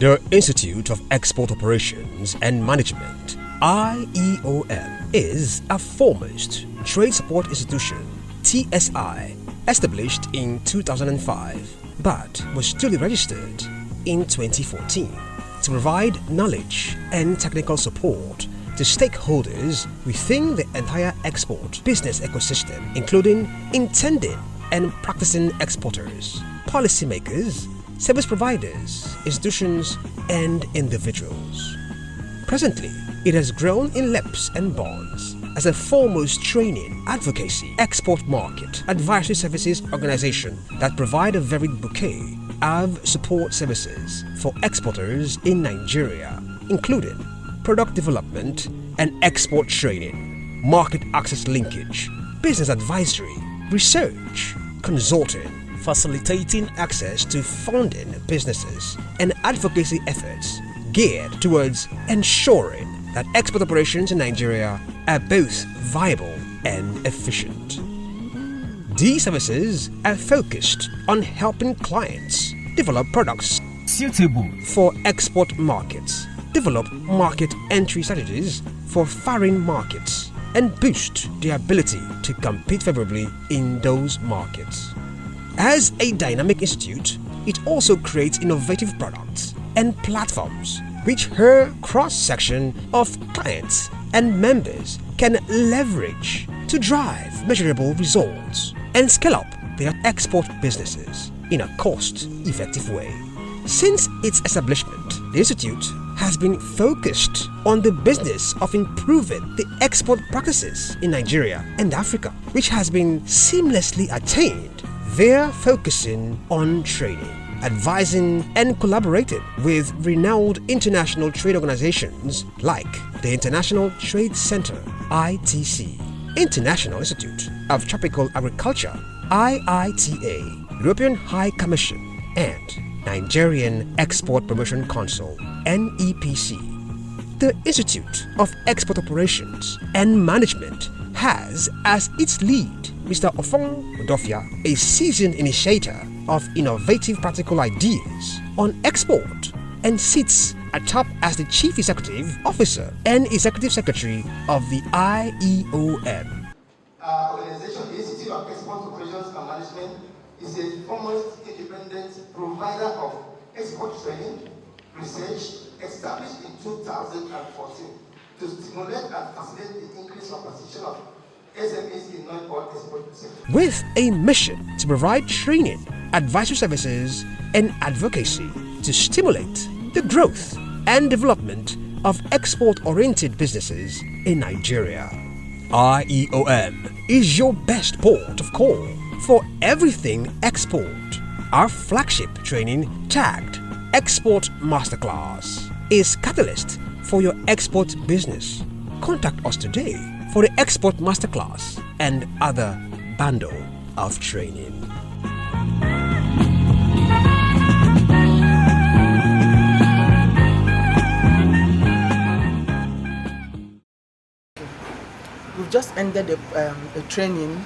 The Institute of Export Operations and Management, IEOM, is a foremost trade support institution, TSI, established in 2005, but was duly registered in 2014 to provide knowledge and technical support to stakeholders within the entire export business ecosystem, including intending and practicing exporters, policymakers, service providers, institutions, and individuals. Presently, it has grown in leaps and bounds as a foremost training, advocacy, export market, advisory services organization that provide a varied bouquet of support services for exporters in Nigeria, including product development and export training, market access linkage, business advisory, research, consulting, facilitating access to funding businesses, and advocacy efforts geared towards ensuring that export operations in Nigeria are both viable and efficient. These services are focused on helping clients develop products suitable for export markets, develop market entry strategies for foreign markets, and boost their ability to compete favorably in those markets. As a dynamic institute, it also creates innovative products and platforms which her cross-section of clients and members can leverage to drive measurable results and scale up their export businesses in a cost-effective way. Since its establishment, the institute has been focused on the business of improving the export practices in Nigeria and Africa, which has been seamlessly attained. They're focusing on training, advising, and collaborating with renowned international trade organizations like the International Trade Center, ITC, International Institute of Tropical Agriculture, IITA, European High Commission, and Nigerian Export Promotion Council, NEPC. The Institute of Export Operations and Management has as its lead Mr. Ofong Odofia, a seasoned initiator of innovative practical ideas on export, and sits atop as the Chief Executive Officer and Executive Secretary of the IEOM. Our organization, the Institute of Export Operations and Management, is a foremost independent provider of export training, research, established in 2014 to stimulate and facilitate the increase of position of SMEs in non-oil export sector. With a mission to provide training, advisory services, and advocacy to stimulate the growth and development of export-oriented businesses in Nigeria. IEOM is your best port of call for everything export. Our flagship training, tagged Export Masterclass, is catalyst for your export business. Contact us today for the Export Masterclass and other bundle of training. We've just ended a training,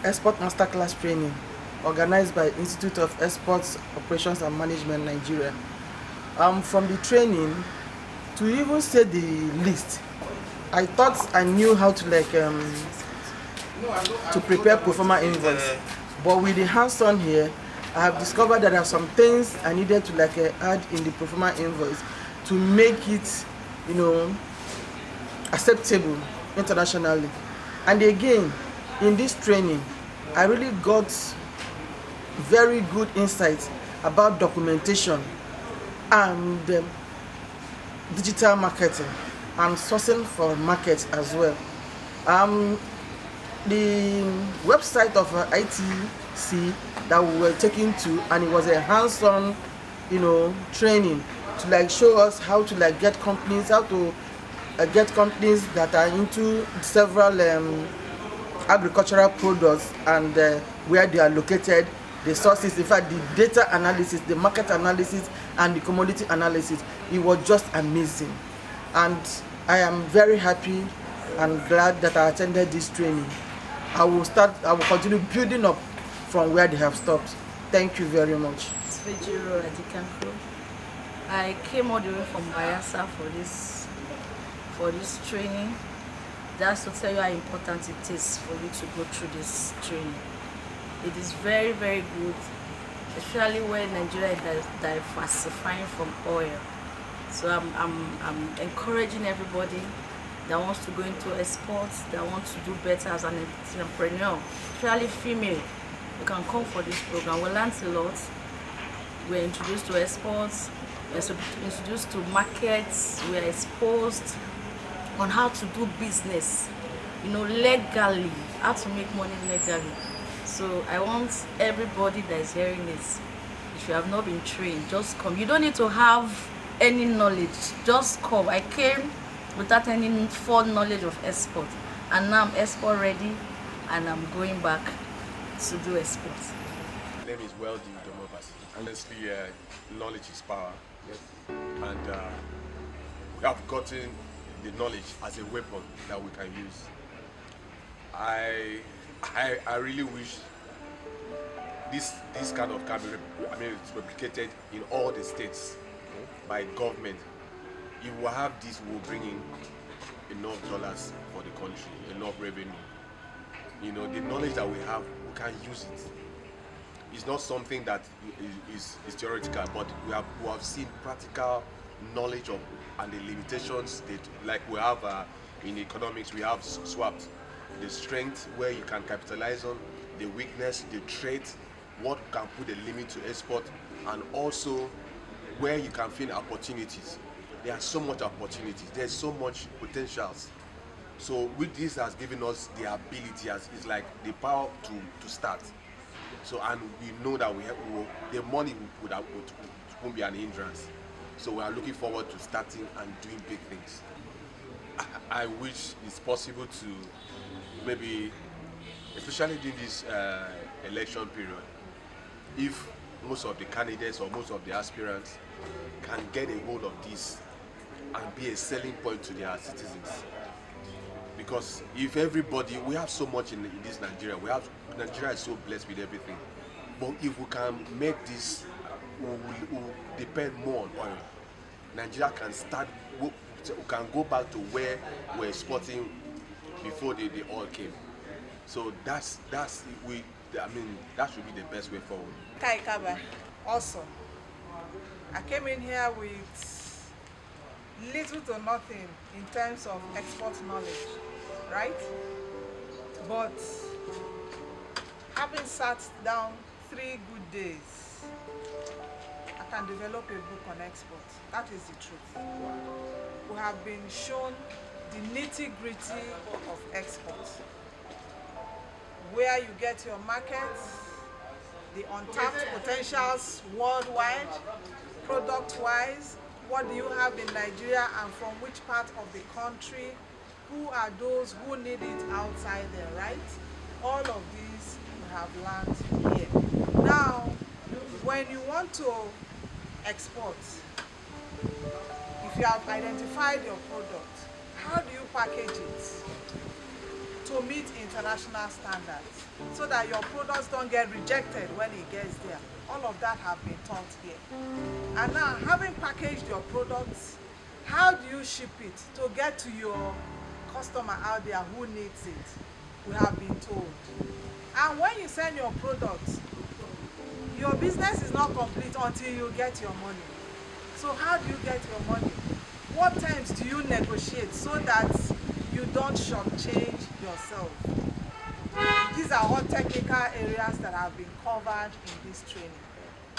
Export Masterclass training, organized by Institute of Export Operations and Management, Nigeria. From the training, to even say the least, I thought I knew how to to prepare pro forma invoice, but with the hands-on here, I have discovered that there are some things I needed to add in the pro forma invoice to make it, acceptable internationally. And again, in this training, I really got very good insights about documentation and digital marketing and sourcing for markets as well. The website of ITC that we were taken to, and it was a hands-on, training to show us how to get companies, get companies that are into several agricultural products and where they are located, the sources, in fact, the data analysis, the market analysis, and the commodity analysis. It was just amazing. And I am very happy and glad that I attended this training. I will continue building up from where they have stopped. Thank you very much. I came all the way from Bayelsa for this training. That's to tell you how important it is for you to go through this training. It is very, very good, especially when Nigeria is diversifying from oil. So I'm encouraging everybody that wants to go into exports, that wants to do better as an entrepreneur, especially female. You can come for this program. We learned a lot. We're introduced to exports, we're introduced to markets, we're exposed on how to do business, legally, how to make money legally. So I want everybody that is hearing this, if you have not been trained, just come. You don't need to have any knowledge, just come. I came without any full knowledge of export, and now I'm export ready, and I'm going back to do exports. My name is Weldy Domobasi. Honestly, knowledge is power. Yes. And we have gotten the knowledge as a weapon that we can use. I really wish this kind of can be it's replicated in all the states by government. If we have this, we'll bring in enough dollars for the country, enough revenue. The knowledge that we have, we can use it. It's not something that is theoretical, but we have seen practical knowledge of and the limitations that, like we have in economics, we have swapped the strength where you can capitalize on, the weakness, the trait, what can put a limit to export, and also where you can find opportunities. There are so much opportunities, there's so much potentials. So with this has given us the ability, it's like the power to start. So, and we know that the money won't be an hindrance. So we are looking forward to starting and doing big things. I wish it's possible to maybe, especially during this election period, if most of the candidates or most of the aspirants can get a hold of this and be a selling point to their citizens. Because if everybody, we have so much in this Nigeria, Nigeria is so blessed with everything. But if we can make this, we depend more on oil. Nigeria can can go back to where we're exporting before the oil came. So that should be the best way forward. Kaikaba, awesome. I came in here with little to nothing in terms of export knowledge, right? But having sat down 3 good days, I can develop a book on export. That is the truth. We have been shown the nitty-gritty of export, where you get your markets, the untapped potentials worldwide, product-wise, what do you have in Nigeria and from which part of the country, who are those who need it outside there, right? All of these we have learned here. Now, when you want to export, if you have identified your product, how do you package it to meet international standards so that your products don't get rejected when it gets there? All of that have been taught here. And now, having packaged your products, how do you ship it to get to your customer out there who needs it? We have been told. And when you send your products, your business is not complete until you get your money. So how do you get your money? What terms do you negotiate so that you don't shortchange yourself? These are all technical areas that have been covered in this training.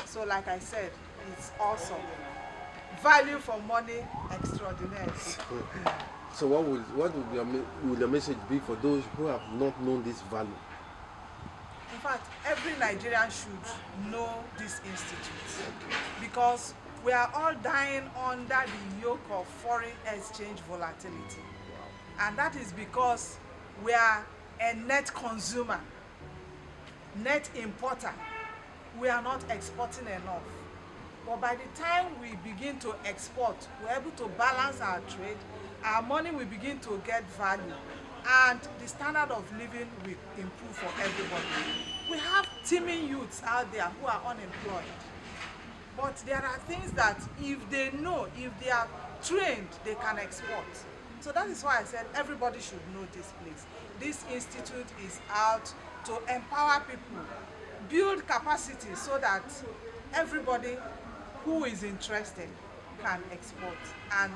So like I said, it's awesome. Value for money extraordinary. So what would your message be for those who have not known this value? In fact, every Nigerian should know this institute, because we are all dying under the yoke of foreign exchange volatility. And that is because we are a net consumer, net importer. We are not exporting enough. But by the time we begin to export, we're able to balance our trade, our money will begin to get value, and the standard of living will improve for everybody. We have teeming youths out there who are unemployed. But there are things that if they know, if they are trained, they can export. So that is why I said everybody should know this place. This institute is out to empower people, build capacity so that everybody who is interested can export and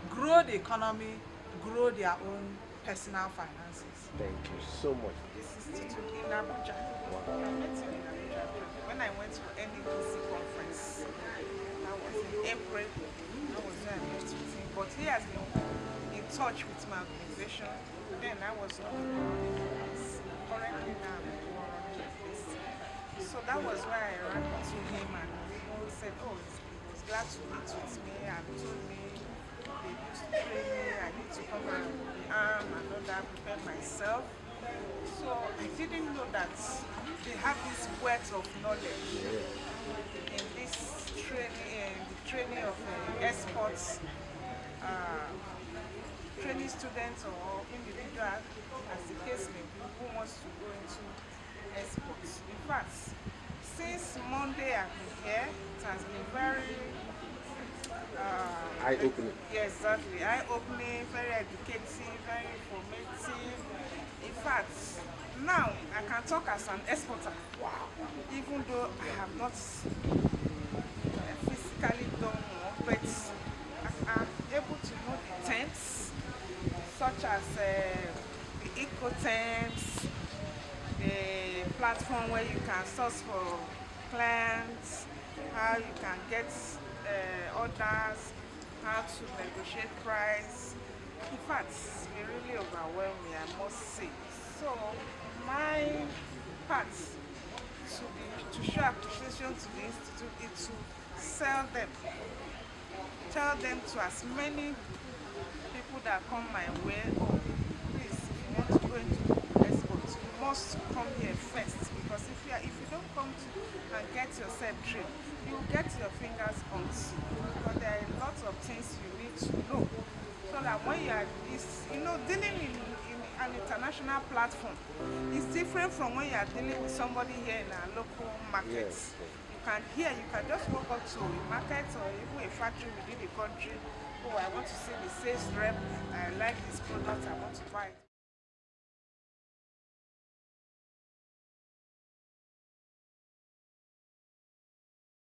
grow the economy, grow their own personal finances. Thank you so much. This institute in Abuja. I met him in Abuja when I went to NEDC conference. That was in April. I was there and met with him. But he has been in touch with my organization. Then I was not currently now running the place. So that was why I ran into him and he said, oh, he was glad to meet with me and told me they used to train me, I need to come and arm and all that, prepare myself. So I didn't know that they have this wealth of knowledge in this training, the training of exports, training students or individuals, as the case may be, who wants to go into exports. In fact, since Monday I've been here, it has been very Eye-opening. yes, exactly. Eye-opening, very educative, very informative. In fact, now I can talk as an exporter. Wow. Even though I have not physically done more, but I'm able to know the terms, such as the eco terms, the platform where you can source for clients, how you can get orders, how to negotiate price. In fact, it's been really overwhelming, I must say. So my part to show appreciation to the institute is to sell them, tell them to as many people that come my way, oh, please, if you want to go into export, you must come here first, because if you don't come to and get yourself trained, you will get your fingers burnt, because there are lots of things you need to know, so that when you are dealing in an international platform is different from when you are dealing with somebody here in our local markets. Yes. You can just walk up to a market or even a factory within the country. Oh, I want to see the sales rep, I like this product, I want to buy it.